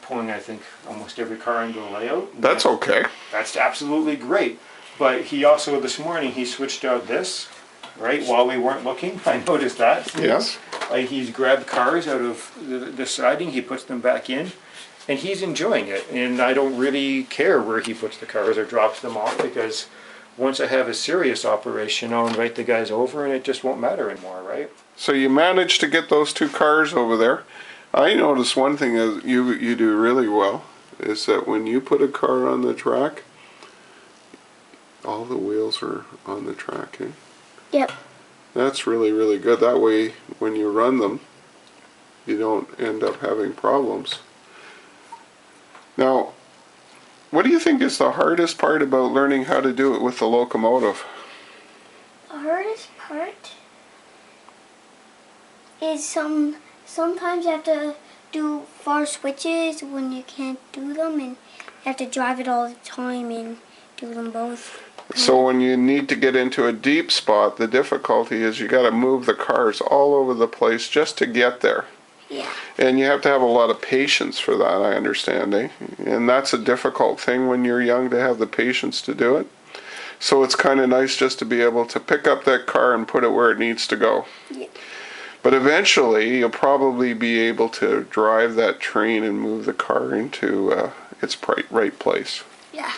pulling, I think, almost every car into a layout. That's okay. That's absolutely great. But he also, this morning, he switched out this, right, while we weren't looking. I noticed that. Yes. He's grabbed cars out of the siding, he puts them back in, and he's enjoying it. And I don't really care where he puts the cars or drops them off, because once I have a serious operation, I'll invite the guys over and it just won't matter anymore, right? So you managed to get those 2 cars over there. I noticed one thing that you do really well is that when you put a car on the track, all the wheels are on the track, eh? Yep. That's really, really good. That way, when you run them, you don't end up having problems. Now, what do you think is the hardest part about learning how to do it with the locomotive? The hardest part is sometimes you have to do far switches when you can't do them, and you have to drive it all the time and do them both. So when you need to get into a deep spot, the difficulty is you got to move the cars all over the place just to get there. Yeah. And you have to have a lot of patience for that, I understand, eh? And that's a difficult thing when you're young, to have the patience to do it. So it's kind of nice just to be able to pick up that car and put it where it needs to go. Yeah. But eventually, you'll probably be able to drive that train and move the car into its right place. Yeah.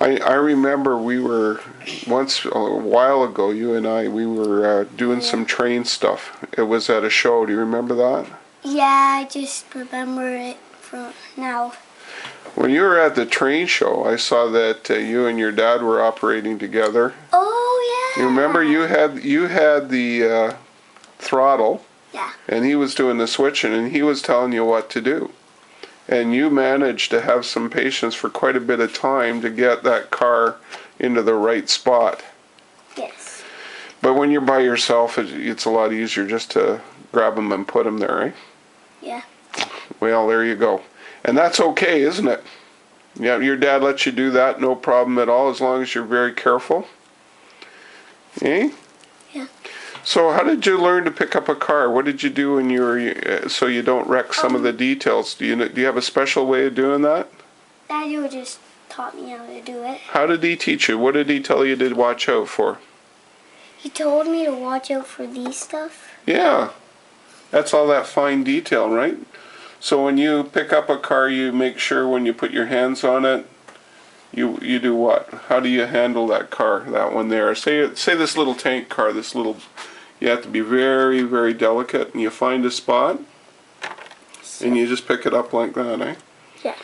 I remember we were, once, a while ago, you and I, we were doing some train stuff. It was at a show. Do you remember that? Yeah, I just remember it from now. When you were at the train show, I saw that you and your dad were operating together. Oh, yeah. You remember you had the throttle. Yeah. And he was doing the switching, and he was telling you what to do. And you managed to have some patience for quite a bit of time to get that car into the right spot. Yes. But when you're by yourself, it's a lot easier just to grab them and put them there, eh? Yeah. Well, there you go. And that's okay, isn't it? Yeah, your dad lets you do that, no problem at all, as long as you're very careful. Eh? Yeah. So how did you learn to pick up a car? What did you do when you were, so you don't wreck some of the details? Do you have a special way of doing that? Daddy just taught me how to do it. How did he teach you? What did he tell you to watch out for? He told me to watch out for these stuff. Yeah. That's all that fine detail, right? So when you pick up a car, you make sure when you put your hands on it, you do what? How do you handle that car, that one there? Say this little tank car, you have to be very, very delicate, and you find a spot, and you just pick it up like that, eh? Yeah.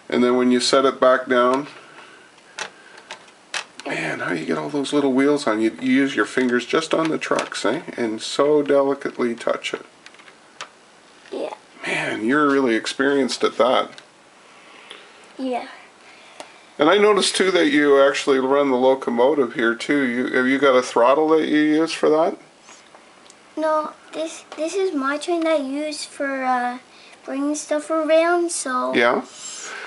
And then when you set it back down, man, how do you get all those little wheels on? You use your fingers just on the trucks, eh? And so delicately touch it. Yeah. Man, you're really experienced at that. Yeah. And I noticed too that you actually run the locomotive here too. Have you got a throttle that you use for that? No, this is my train that I use for bringing stuff around. So Yeah.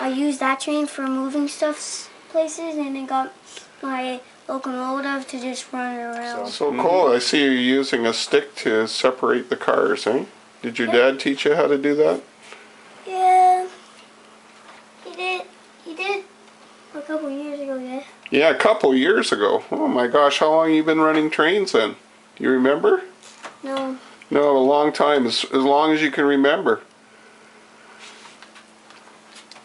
I use that train for moving stuff places, and I got my locomotive to just run it around. So cool. I see you're using a stick to separate the cars, eh? Did your dad teach you how to do that? Yeah, he did a couple years ago, yeah. Yeah, a couple years ago. Oh my gosh, how long have you been running trains then? Do you remember? No. No, a long time, as long as you can remember.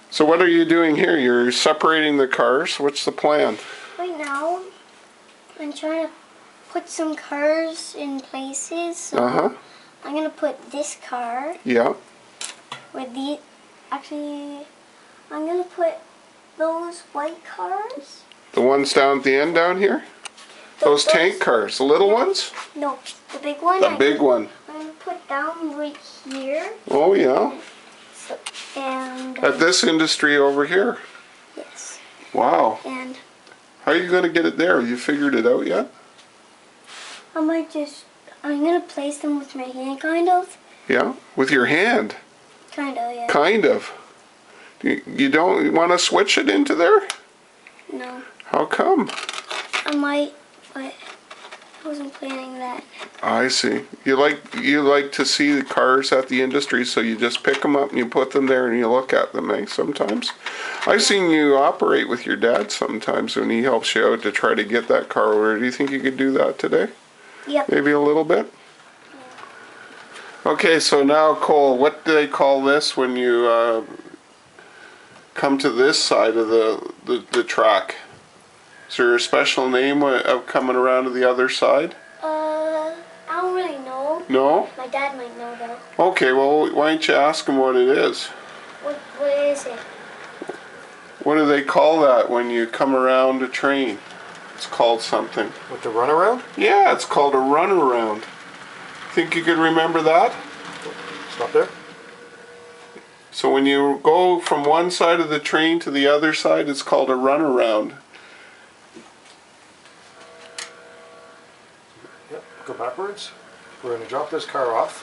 So what are you doing here? You're separating the cars. What's the plan? Right now, I'm trying to put some cars in places. So I'm going to put this car Yeah. with the... Actually, I'm going to put those white cars. The ones down at the end down here? Those tank cars, the little ones? No, the big one. The big one. I'm going to put down right here. Oh yeah. So, and... At this industry over here. Yes. Wow. And How are you going to get it there? Have you figured it out yet? I'm going to place them with my hand, kind of. Yeah? With your hand? Kind of, yeah. Kind of. You don't want to switch it into there? No. How come? I might, but wasn't planning that. I see. You like to see the cars at the industry, so you just pick them up and you put them there and you look at them, eh? Sometimes. I've seen you operate with your dad sometimes when he helps you out to try to get that car over. Do you think you could do that today? Yep. Maybe a little bit? Okay, so now Cole, what do they call this when you come to this side of the track? Is there a special name of coming around to the other side? I don't really know. No? My dad might know though. Okay, well, why don't you ask him what it is? What is it? What do they call that when you come around a train? It's called something. With the runaround? Yeah, it's called a runaround. Think you could remember that? Stop there. So when you go from one side of the train to the other side, it's called a runaround. Yep, go backwards. We're going to drop this car off.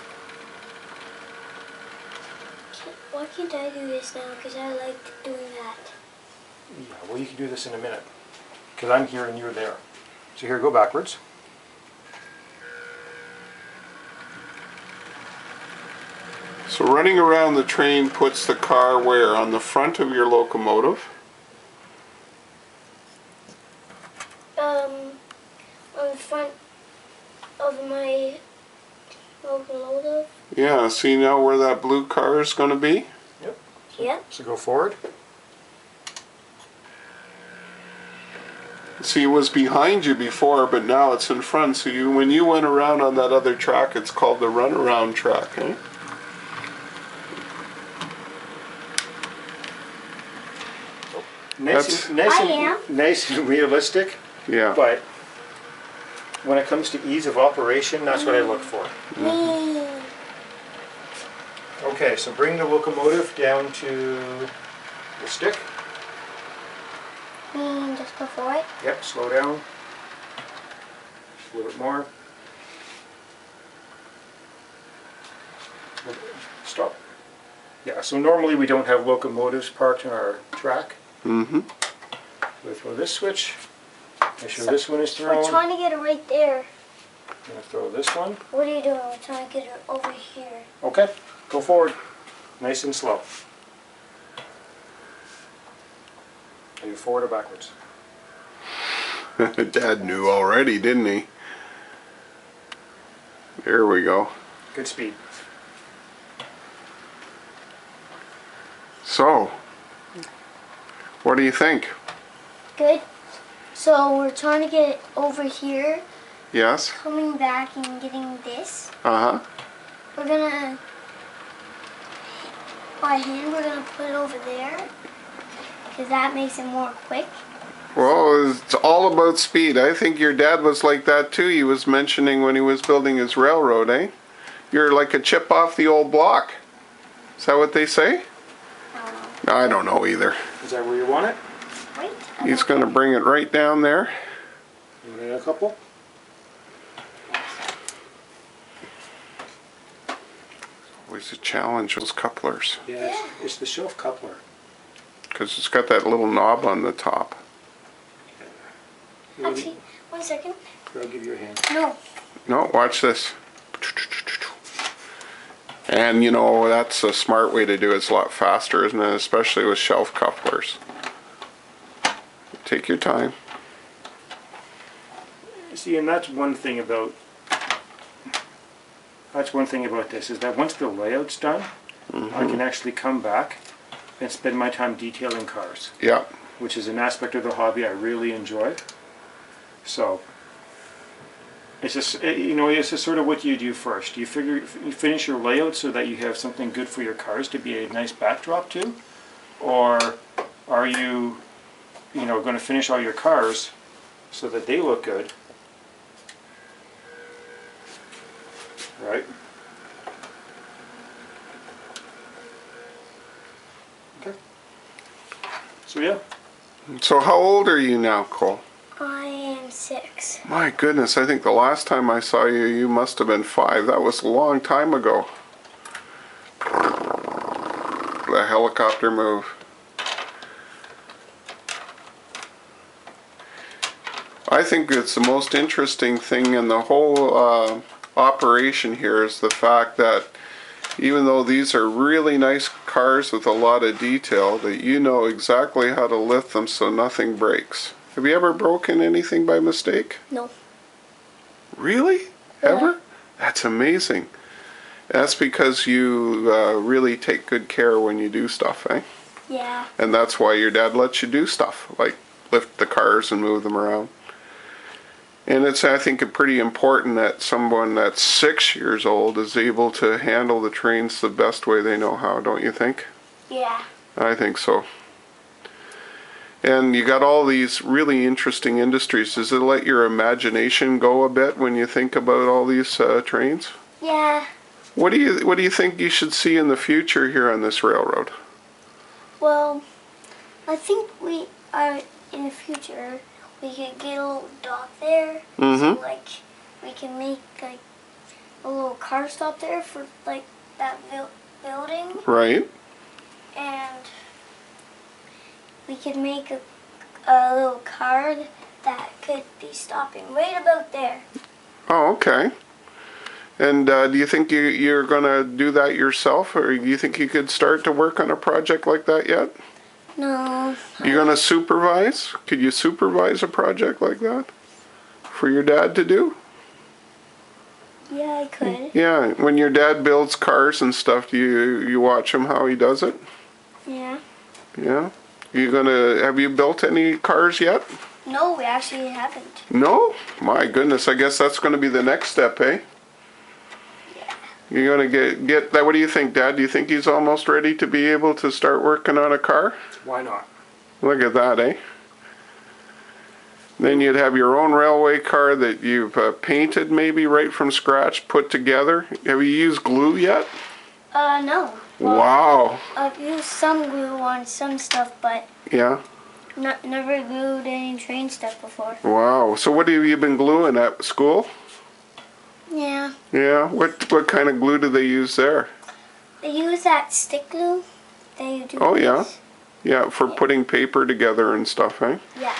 Why can't I do this now? Because I like doing that. Yeah, well, you can do this in a minute. Because I'm here and you're there. So here, go backwards. So running around the train puts the car where? On the front of your locomotive? On the front of my locomotive. Yeah, see now where that blue car is going to be? Yep. Yep. So go forward. See, it was behind you before, but now it's in front. So when you went around on that other track, it's called the runaround track, eh? Nice and realistic. Yeah. But when it comes to ease of operation, that's what I look for. Okay, so bring the locomotive down to the stick. Just go for it. Yep, slow down. A little bit more. Stop. Yeah, so normally we don't have locomotives parked on our track. Mm-hmm. We throw this switch. Make sure this one is thrown. We're trying to get it right there. I'm going to throw this one. What are you doing? We're trying to get it over here. Okay, go forward. Nice and slow. Are you forward or backwards? Dad knew already, didn't he? There we go. Good speed. So, what do you think? Good. So we're trying to get it over here, Yes? coming back and getting this. Uh-huh. We're gonna, by hand, we're gonna put it over there, because that makes it more quick. Well, it's all about speed. I think your dad was like that too. He was mentioning when he was building his railroad, eh? You're like a chip off the old block. Is that what they say? I don't know either. Is that where you want it? Wait. He's going to bring it right down there. You need a couple? Always a challenge, those couplers. Yeah, it's the shelf coupler. Because it's got that little knob on the top. Actually, 1 second. Here, I'll give you a hand. No. No, watch this. And you know, that's a smart way to do it. It's a lot faster, isn't it? Especially with shelf couplers. Take your time. See, and that's one thing about this, is that once the layout's done, I can actually come back and spend my time detailing cars, Yeah. which is an aspect of the hobby I really enjoy. So it's just, you know, it's just sort of what you do first. You finish your layout so that you have something good for your cars to be a nice backdrop to, or are you, you know, going to finish all your cars so that they look good, right? Okay. So yeah. So how old are you now, Cole? I am 6. My goodness, I think the last time I saw you, you must have been 5. That was a long time ago. The helicopter move. I think it's the most interesting thing in the whole operation here is the fact that even though these are really nice cars with a lot of detail, that you know exactly how to lift them so nothing breaks. Have you ever broken anything by mistake? No. Really? Yeah. Ever? That's amazing. That's because you really take good care when you do stuff, eh? Yeah. And that's why your dad lets you do stuff, like lift the cars and move them around. And it's, I think, pretty important that someone that's 6 years old is able to handle the trains the best way they know how, don't you think? Yeah. I think so. And you got all these really interesting industries. Does it let your imagination go a bit when you think about all these trains? Yeah. What do you think you should see in the future here on this railroad? Well, I think we are in the future. We could get a little dock there, so like we can make like a little car stop there for like that building, Right. and we could make a little car that could be stopping right about there. Oh, okay. And do you think you're going to do that yourself, or do you think you could start to work on a project like that yet? No. You're going to supervise? Could you supervise a project like that for your dad to do? Yeah, I could. Yeah, when your dad builds cars and stuff, do you watch him how he does it? Yeah. Yeah. Have you built any cars yet? No, we actually haven't. No? My goodness, I guess that's going to be the next step, eh? Yeah. You're going to get that. What do you think, Dad? Do you think he's almost ready to be able to start working on a car? Why not? Look at that, eh? Then you'd have your own railway car that you've painted maybe right from scratch, put together. Have you used glue yet? No. Well, Wow. I've used some glue on some stuff, but Yeah. never glued any train stuff before. Wow. So what have you been gluing at school? Yeah. Yeah. What kind of glue do they use there? They use that stick glue. They do. Oh, yeah. Yeah, for putting paper together and stuff, eh? Yeah.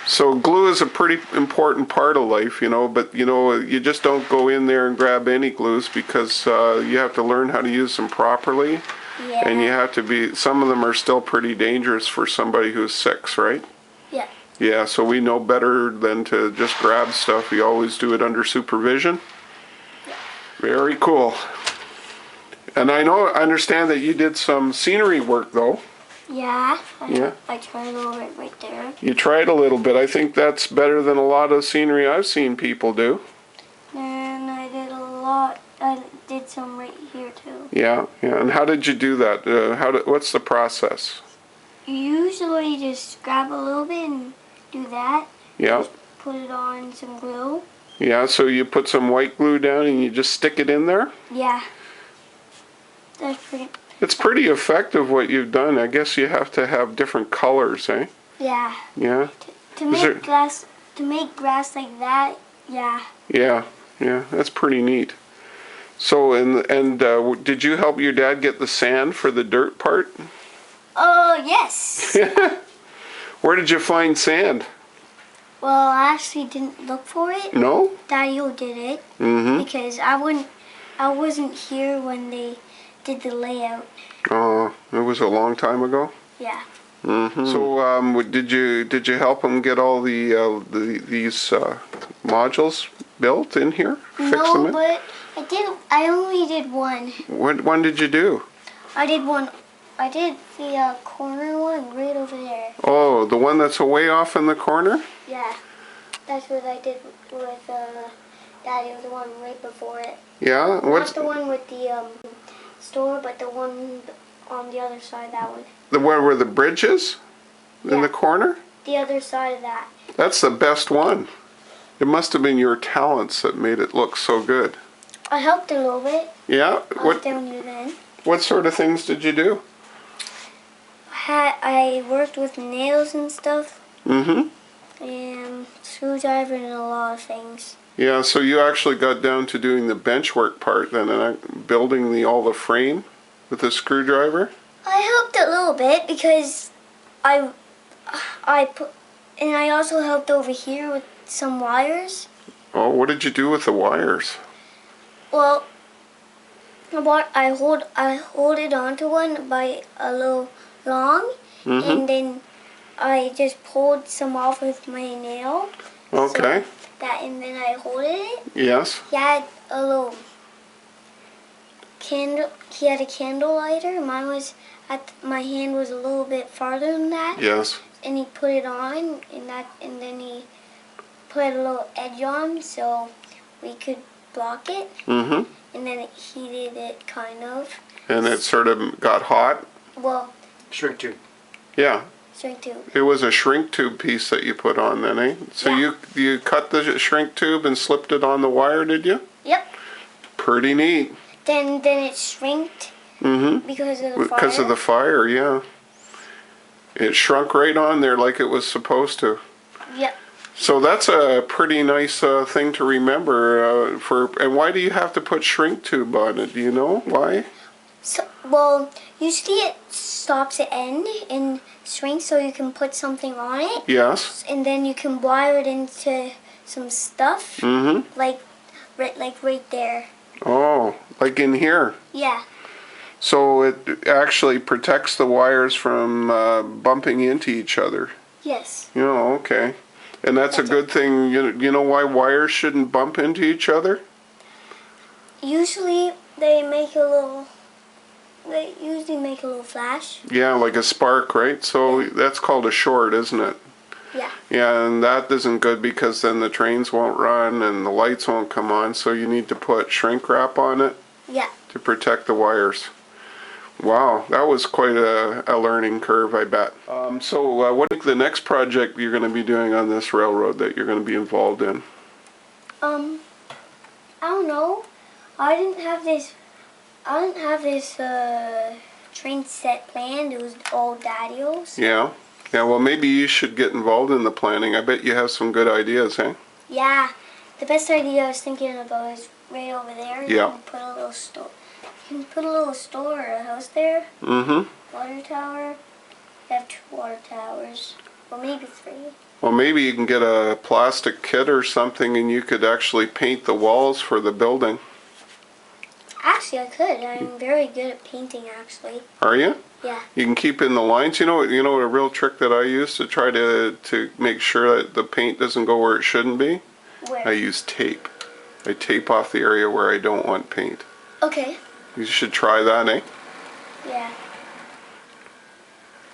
So glue is a pretty important part of life, but you just don't go in there and grab any glues because you have to learn how to use them properly. Yeah. And you have to some of them are still pretty dangerous for somebody who's 6, right? Yeah. Yeah, so we know better than to just grab stuff. We always do it under supervision. Yeah. Very cool. And I understand that you did some scenery work though. Yeah. Yeah. I tried a little bit right there. You tried a little bit. I think that's better than a lot of scenery I've seen people do. And I did a lot. I did some right here too. Yeah, yeah. And how did you do that? What's the process? You usually just grab a little bit and do that. Yeah. Just put it on some glue. Yeah, so you put some white glue down and you just stick it in there? Yeah. That's pretty. It's pretty effective what you've done. I guess you have to have different colors, eh? Yeah. Yeah. To make grass like that. Yeah. Yeah, yeah. That's pretty neat. So, did you help your dad get the sand for the dirt part? Oh, yes. Where did you find sand? Well, I actually didn't look for it. No? Daddy-o did it. Mm-hmm. Because I wasn't here when they did the layout. Oh, it was a long time ago? Yeah. Mm-hmm. So, did you help him get all these modules built in here? Fix them No, in? but I only did one. What one did you do? I did one. I did the corner one right over there. Oh, the one that's way off in the corner? Yeah. That's what I did with Daddy, the one right before it. Yeah. Not the one with the store, but the one on the other side, that one. The one where the bridge is? In Yeah. the corner? The other side of that. That's the best one. It must have been your talents that made it look so good. I helped a little bit. Yeah? I was down here then. What sort of things did you do? I worked with nails and stuff, Mm-hmm. and screwdriver and a lot of things. Yeah, so you actually got down to doing the bench work part then, and building all the frame with the screwdriver? I helped a little bit because I also helped over here with some wires. Oh, what did you do with the wires? Well, I hold it onto one by a little long, and then I just pulled some off with my nail. Okay. So and then I hold it. Yes. He had a little candle. He had a candle lighter. My hand was a little bit farther than that. Yes. And he put it on, and then he put a little edge on so we could block it. Mm-hmm. And then it heated it, kind of. And it sort of got hot? Well, Shrink tube. Yeah. shrink tube. It was a shrink tube piece that you put on then, eh? So Yeah. you cut the shrink tube and slipped it on the wire, did you? Yep. Pretty neat. Then it shrinked Mm-hmm. because of the fire. Because of the fire, yeah. It shrunk right on there like it was supposed to. Yep. So that's a pretty nice thing to remember. And why do you have to put shrink tube on it? Do you know why? So, well, usually it stops at end and shrinks so you can put something on it. Yes. And then you can wire it into some stuff. Mm-hmm. Like right there. Oh, like in here. Yeah. So it actually protects the wires from bumping into each other. Yes. Oh, okay. And that's a good thing. You know why wires shouldn't bump into each other? Usually they usually make a little flash. Yeah, like a spark, right? So that's called a short, isn't it? Yeah. Yeah, and that isn't good because then the trains won't run and the lights won't come on. So you need to put shrink wrap on it Yeah. to protect the wires. Wow, that was quite a learning curve, I bet. So what's the next project you're going to be doing on this railroad that you're going to be involved in? I don't know. I didn't have this train set planned. It was all Daddy-O's. Yeah. Yeah, well, maybe you should get involved in the planning. I bet you have some good ideas, eh? Yeah. The best idea I was thinking about is right over there. Yeah. You can put a little store. You can put a little store or a house there. Mm-hmm. Water tower. You have 2 water towers. Well, maybe 3. Well, maybe you can get a plastic kit or something and you could actually paint the walls for the building. Actually, I could. I'm very good at painting, actually. Are you? Yeah. You can keep in the lines. You know a real trick that I use to try to make sure that the paint doesn't go where it shouldn't be? Where? I use tape. I tape off the area where I don't want paint. Okay. You should try that, eh? Yeah.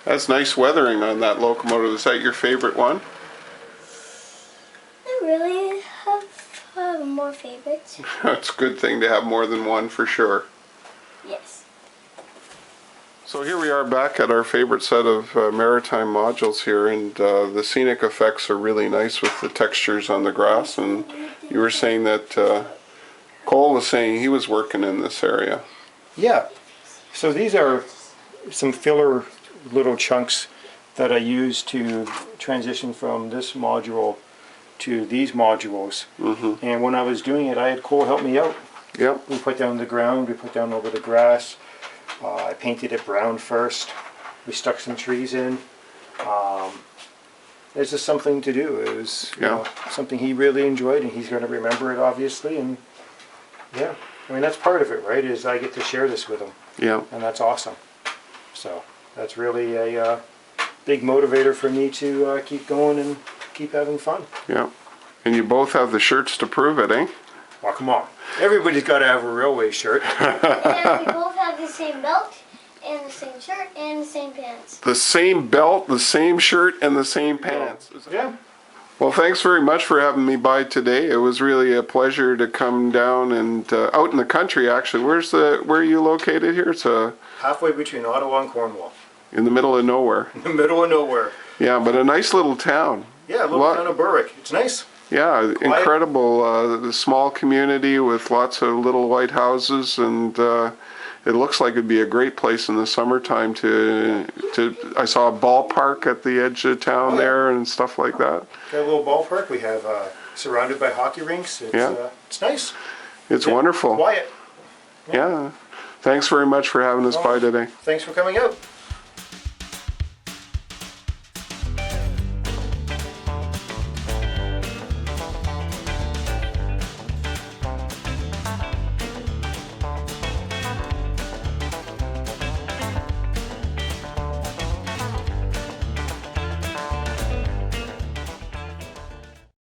That's nice weathering on that locomotive. Is that your favorite one? I really have more favorites. That's a good thing to have more than one for sure. Yes. So here we are back at our favorite set of maritime modules here, and the scenic effects are really nice with the textures on the grass. And you were saying that Cole was saying he was working in this area. Yeah. So these are some filler little chunks that I use to transition from this module to these modules. Mm-hmm. And when I was doing it, I had Cole help me out. Yep. We put down the ground, we put down over the grass. I painted it brown first. We stuck some trees in. It's just something to do. It was something he really enjoyed, and he's going to remember it, obviously. And yeah, I mean, that's part of it, right? Is I get to share this with him. Yeah. And that's awesome. So that's really a big motivator for me to keep going and keep having fun. Yeah. And you both have the shirts to prove it, eh? Oh, come on. Everybody's got to have a railway shirt. And we both have the same belt, and the same shirt, and the same pants. The same belt, the same shirt, and the same pants. Yeah. Well, thanks very much for having me by today. It was really a pleasure to come down and out in the country, actually. Where are you located here? It's Halfway between Ottawa and Cornwall. in the middle of nowhere. In the middle of nowhere. Yeah, but a nice little town. Yeah, a little town of Berwick. It's nice. Yeah, incredible. The small community with lots of little white houses, and it looks like it'd be a great place in the summertime to. I saw a ballpark at the edge of town there and stuff like that. Got a little ballpark. We have surrounded by hockey rinks. It's nice. It's wonderful. Quiet. Yeah. Thanks very much for having us by today. Thanks for coming out.